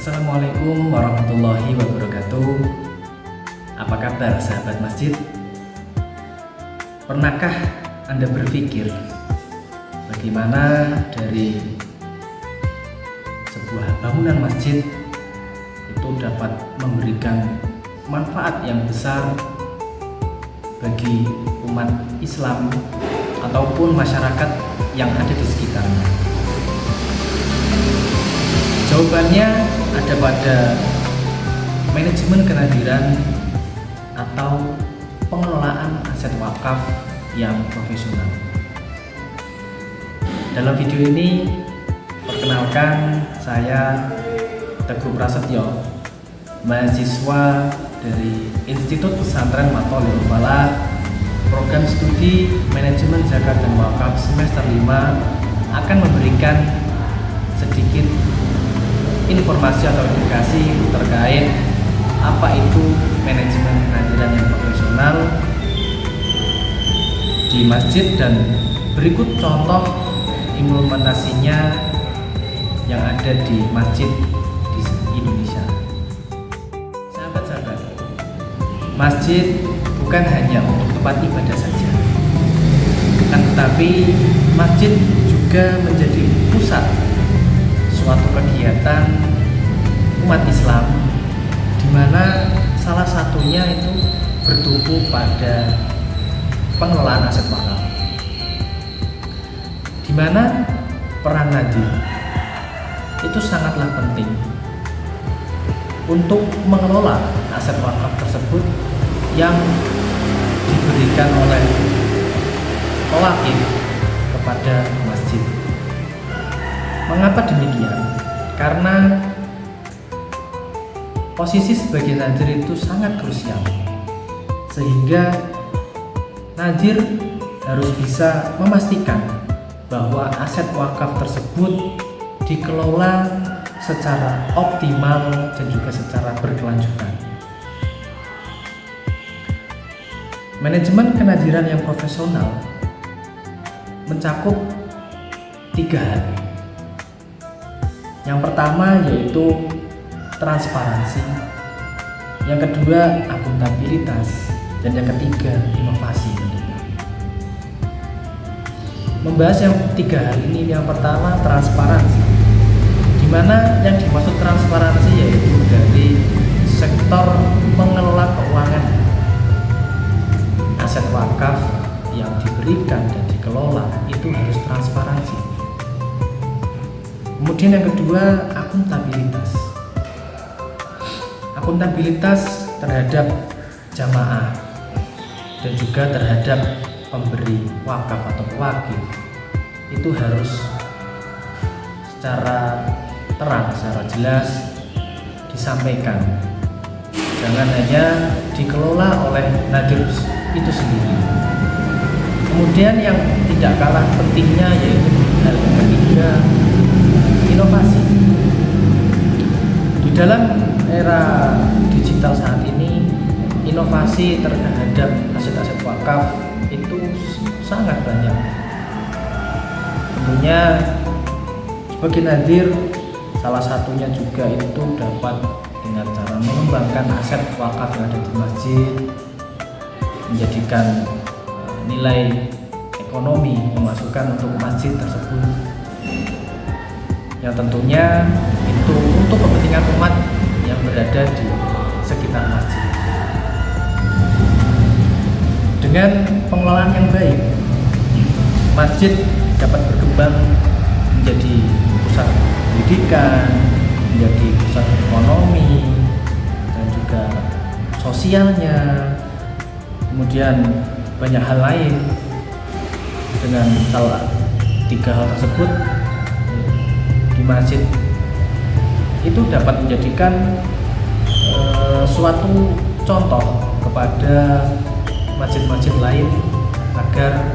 Assalamualaikum warahmatullahi wabarakatuh. Apa kabar sahabat masjid? Pernahkah Anda berpikir bagaimana dari sebuah bangunan masjid itu dapat memberikan manfaat yang besar bagi umat Islam ataupun masyarakat yang ada di sekitarnya? Jawabannya ada pada manajemen kenadiran atau pengelolaan aset wakaf yang profesional. Dalam video ini, perkenalkan saya Teguh Prasetyo, mahasiswa dari Institut Pesantren Matolil Falah, program studi manajemen zakat dan wakaf semester 5, akan memberikan sedikit informasi atau edukasi terkait apa itu manajemen kenadiran yang profesional di masjid, dan berikut contoh implementasinya yang ada di masjid di Indonesia. Sahabat-sahabat, masjid bukan hanya untuk tempat ibadah saja, tetapi masjid juga menjadi pusat suatu kegiatan umat Islam, di mana salah satunya itu bertumpu pada pengelolaan aset wakaf, di mana peran nadir itu sangatlah penting untuk mengelola aset wakaf tersebut yang diberikan oleh pewakif kepada masjid. Mengapa demikian? Karena posisi sebagai nadir itu sangat krusial, sehingga nadir harus bisa memastikan bahwa aset wakaf tersebut dikelola secara optimal dan juga secara berkelanjutan. Manajemen kenadiran yang profesional mencakup 3 hal. Yang pertama yaitu transparansi, yang kedua akuntabilitas, dan yang ketiga inovasi. Membahas yang 3 hal ini, yang pertama transparansi, di mana yang dimaksud transparansi yaitu dari sektor pengelola keuangan aset wakaf yang diberikan dan dikelola itu harus transparansi. Kemudian yang kedua, akuntabilitas. Akuntabilitas terhadap jamaah dan juga terhadap pemberi wakaf atau pewakif itu harus secara terang, secara jelas disampaikan. Jangan hanya dikelola oleh nadir itu sendiri. Kemudian yang tidak kalah pentingnya yaitu hal yang ketiga, inovasi. Di dalam era digital saat ini, inovasi terhadap aset-aset wakaf itu sangat banyak. Tentunya sebagai nadir, salah satunya juga itu dapat dengan cara mengembangkan aset wakaf yang ada di masjid, menjadikan nilai ekonomi memasukkan untuk masjid tersebut, yang tentunya itu untuk kepentingan umat yang berada di sekitar masjid. Dengan pengelolaan yang baik, masjid dapat berkembang menjadi pusat pendidikan, menjadi pusat ekonomi dan juga sosialnya, kemudian banyak hal lain. Dengan salah 3 hal tersebut, di masjid itu dapat menjadikan suatu contoh kepada masjid-masjid lain agar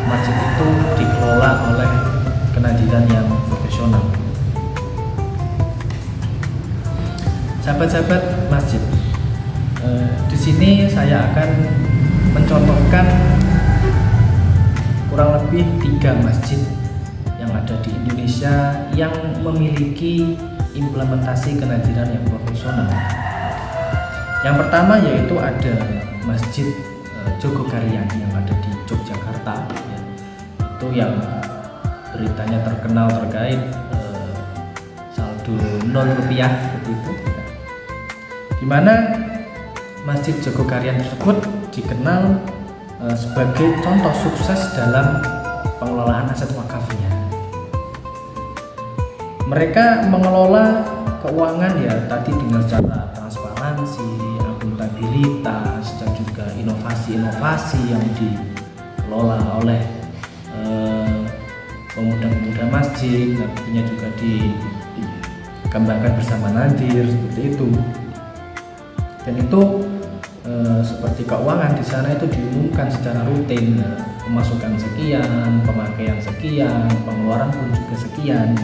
masjid itu dikelola oleh kenadiran yang profesional. Sahabat-sahabat masjid, di sini saya akan mencontohkan kurang lebih 3 masjid yang ada di Indonesia yang memiliki implementasi kenaziran yang profesional. Yang pertama yaitu ada Masjid Jogokarian yang ada di Yogyakarta, ya. Itu yang beritanya terkenal terkait saldo 0 rupiah seperti itu, di mana Masjid Jogokarian tersebut dikenal sebagai contoh sukses dalam pengelolaan aset wakafnya. Mereka mengelola keuangan ya tadi dengan cara transparansi, akuntabilitas, dan juga inovasi-inovasi yang dikelola oleh pemuda-pemuda masjid, nantinya juga dikembangkan bersama Nadir seperti itu. Dan itu seperti keuangan di sana itu diumumkan secara rutin, pemasukan sekian, pemakaian sekian, pengeluaran pun juga sekian.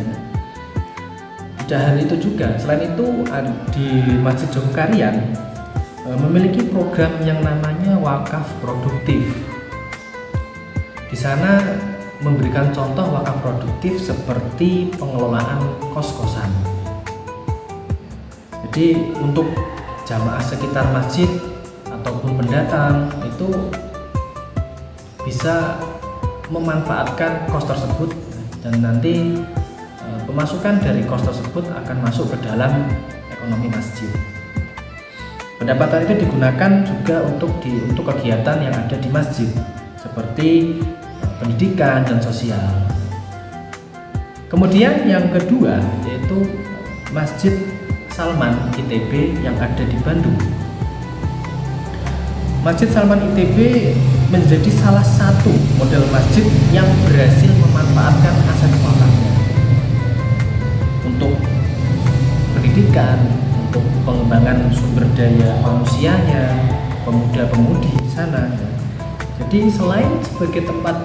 Tidak hal itu juga, selain itu di Masjid Jogokarian memiliki program yang namanya wakaf produktif. Di sana memberikan contoh wakaf produktif seperti pengelolaan kos-kosan. Jadi untuk jamaah sekitar masjid ataupun pendatang itu bisa memanfaatkan kos tersebut, dan nanti pemasukan dari kos tersebut akan masuk ke dalam ekonomi masjid. Pendapatan itu digunakan juga untuk kegiatan yang ada di masjid seperti pendidikan dan sosial. Kemudian yang kedua yaitu Masjid Salman ITB yang ada di Bandung. Masjid Salman ITB menjadi salah satu model masjid yang berhasil memanfaatkan aset wakafnya untuk pendidikan, untuk pengembangan sumber daya manusianya, pemuda-pemudi di sana. Jadi selain sebagai tempat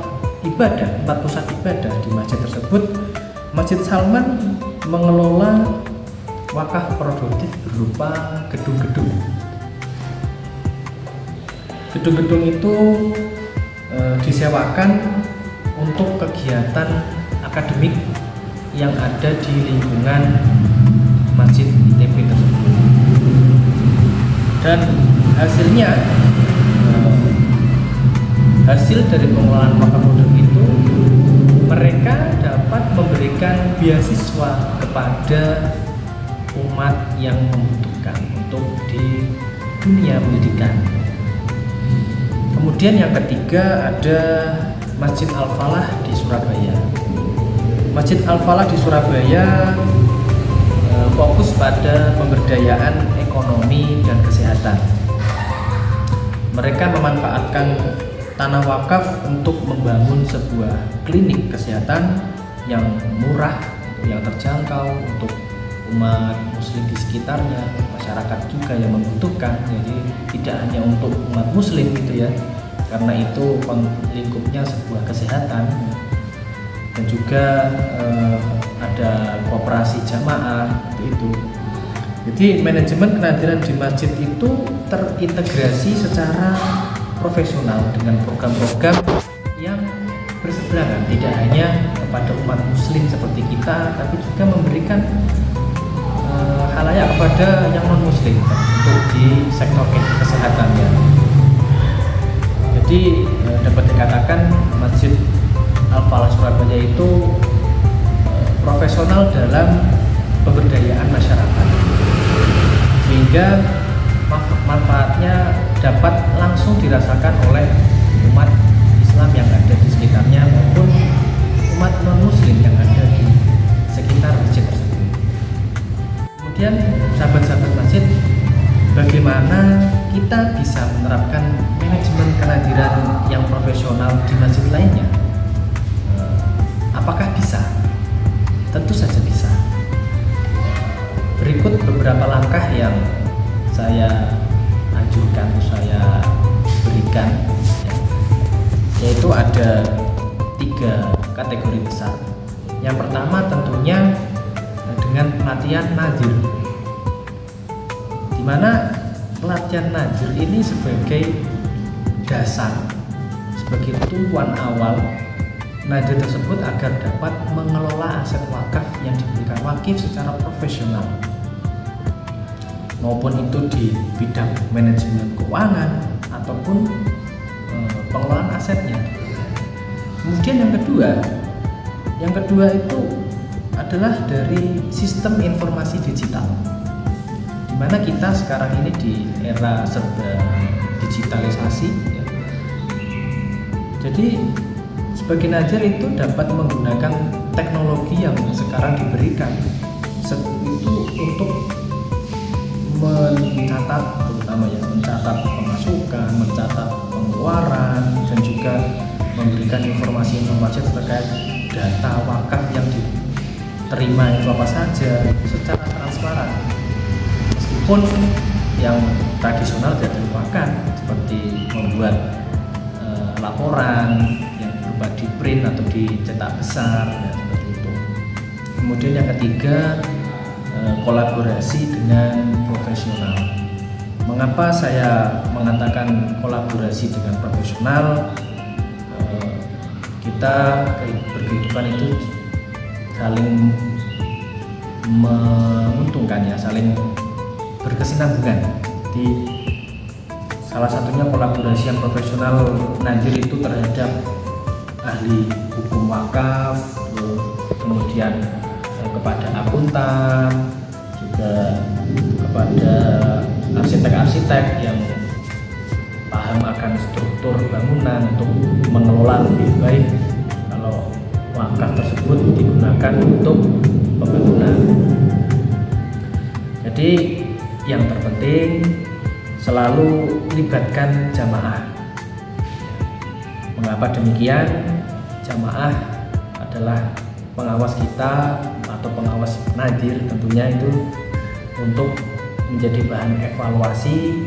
ibadah, tempat pusat ibadah di masjid tersebut, Masjid Salman mengelola wakaf produktif berupa gedung-gedung. Gedung-gedung itu disewakan untuk kegiatan akademik yang ada di lingkungan Masjid ITB tersebut. Dan hasil dari pengelolaan wakaf produktif itu, mereka dapat memberikan beasiswa kepada umat yang membutuhkan untuk di dunia pendidikan. Kemudian yang ketiga ada Masjid Al-Falah di Surabaya. Masjid Al-Falah di Surabaya fokus pada pemberdayaan ekonomi dan kesehatan. Mereka memanfaatkan tanah wakaf untuk membangun sebuah klinik kesehatan yang murah, yang terjangkau untuk umat muslim di sekitarnya, masyarakat juga yang membutuhkan. Jadi tidak hanya untuk umat muslim gitu ya, karena itu lingkupnya sebuah kesehatan. Dan juga ada koperasi jamaah itu. Jadi manajemen kenaziran di masjid itu terintegrasi secara profesional dengan program-program yang berseberangan, tidak hanya kepada umat muslim seperti kita, tapi juga memberikan halayak kepada yang non muslim untuk di sektor kesehatan ya. Jadi dapat dikatakan Masjid Al-Falah Surabaya itu profesional dalam pemberdayaan masyarakat, sehingga manfaatnya dapat langsung dirasakan oleh umat Islam yang ada di sekitarnya maupun umat non-muslim yang ada di sekitar masjid tersebut. Kemudian sahabat-sahabat masjid, bagaimana kita bisa menerapkan manajemen kenaziran yang profesional di masjid lainnya? Apakah bisa? Tentu saja bisa. Berikut beberapa langkah yang saya anjurkan, saya berikan, yaitu ada 3 kategori besar. Yang pertama tentunya dengan pelatihan nazir, di mana pelatihan nazir ini sebagai dasar, sebagai tujuan awal nadir tersebut agar dapat mengelola aset wakaf yang diberikan wakif secara profesional, maupun itu di bidang manajemen keuangan ataupun pengelolaan asetnya. Kemudian yang kedua itu adalah dari sistem informasi digital, di mana kita sekarang ini di era serba digitalisasi ya. Jadi sebagai nadir itu dapat menggunakan teknologi yang sekarang diberikan itu untuk mencatat, terutama ya mencatat pemasukan, mencatat pengeluaran, dan juga memberikan informasi-informasi terkait data wakaf yang diterima itu apa saja secara transparan. Meskipun yang tradisional tidak terlupakan, seperti membuat laporan yang berupa di print atau dicetak besar ya, seperti itu. Kemudian yang ketiga, kolaborasi dengan profesional. Mengapa saya mengatakan kolaborasi dengan profesional? Kita berkehidupan itu saling menguntungkan ya, saling berkesinambungan. Jadi salah satunya kolaborasi yang profesional nadir itu terhadap ahli hukum wakaf, kemudian kepada akuntan, juga kepada arsitek-arsitek yang paham akan struktur bangunan untuk mengelola lebih baik kalau wakaf tersebut digunakan untuk pembangunan. Jadi yang terpenting selalu libatkan jamaah. Mengapa demikian? Jamaah adalah pengawas kita atau pengawas nadir tentunya itu untuk menjadi bahan evaluasi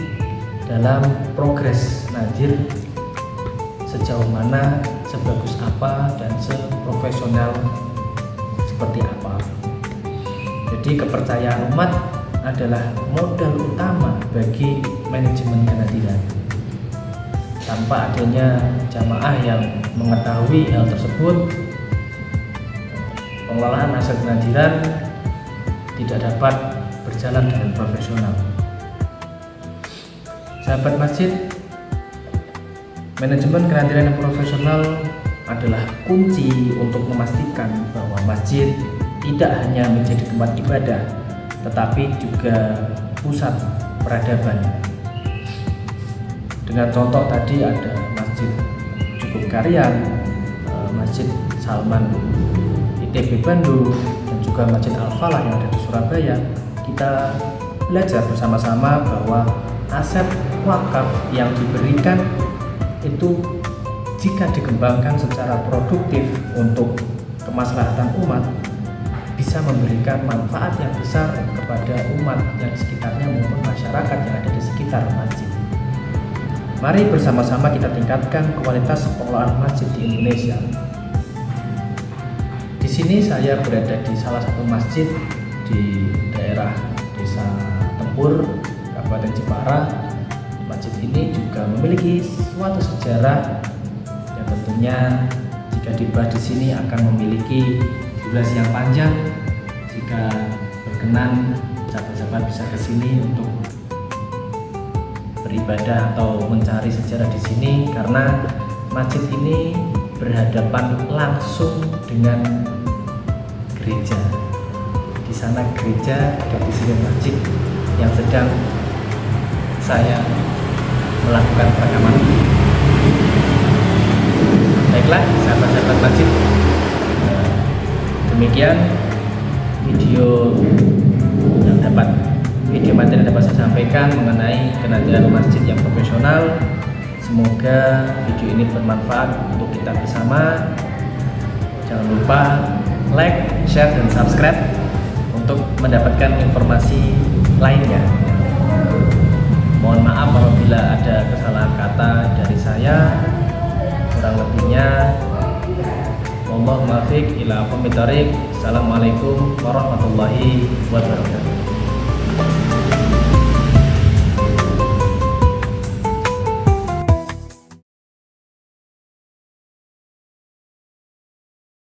dalam progres nadir sejauh mana, sebagus apa, dan seprofesional seperti apa. Jadi kepercayaan umat adalah modal utama bagi manajemen kenadiran. Tanpa adanya jamaah yang mengetahui hal tersebut, pengelolaan aset kenadiran tidak dapat berjalan dengan profesional. Sahabat masjid, manajemen kenadiran yang profesional adalah kunci untuk memastikan bahwa masjid tidak hanya menjadi tempat ibadah, tetapi juga pusat peradaban. Dengan contoh tadi ada Masjid Cukup Karyan, Masjid Salman ITB Bandung, dan juga Masjid Al-Falah yang ada di Surabaya. Kita belajar bersama-sama bahwa aset wakaf yang diberikan itu jika dikembangkan secara produktif untuk kemaslahatan umat bisa memberikan manfaat yang besar kepada umat yang di sekitarnya maupun masyarakat yang ada di sekitar masjid. Mari bersama-sama kita tingkatkan kualitas pengelolaan masjid di Indonesia. Di sini saya berada di salah satu masjid di daerah Desa Tempur, Kabupaten Jepara. Masjid ini juga memiliki suatu sejarah yang tentunya jika dibahas di sini akan memiliki durasi yang panjang. Jika berkenan, sahabat-sahabat bisa ke sini untuk beribadah atau mencari sejarah di sini, karena masjid ini berhadapan langsung dengan gereja. Di sana gereja, dan di sini masjid yang sedang saya melakukan perekaman. Baiklah, sahabat-sahabat masjid, demikian video materi yang dapat saya sampaikan mengenai kenadiran masjid yang profesional. Semoga video ini bermanfaat untuk kita bersama. Jangan lupa like, share, dan subscribe untuk mendapatkan informasi lainnya. Mohon maaf apabila ada kesalahan kata dari saya. Kurang lebihnya, wallahu muwaffiq ila aqwamit thoriq. Assalamualaikum warahmatullahi wabarakatuh.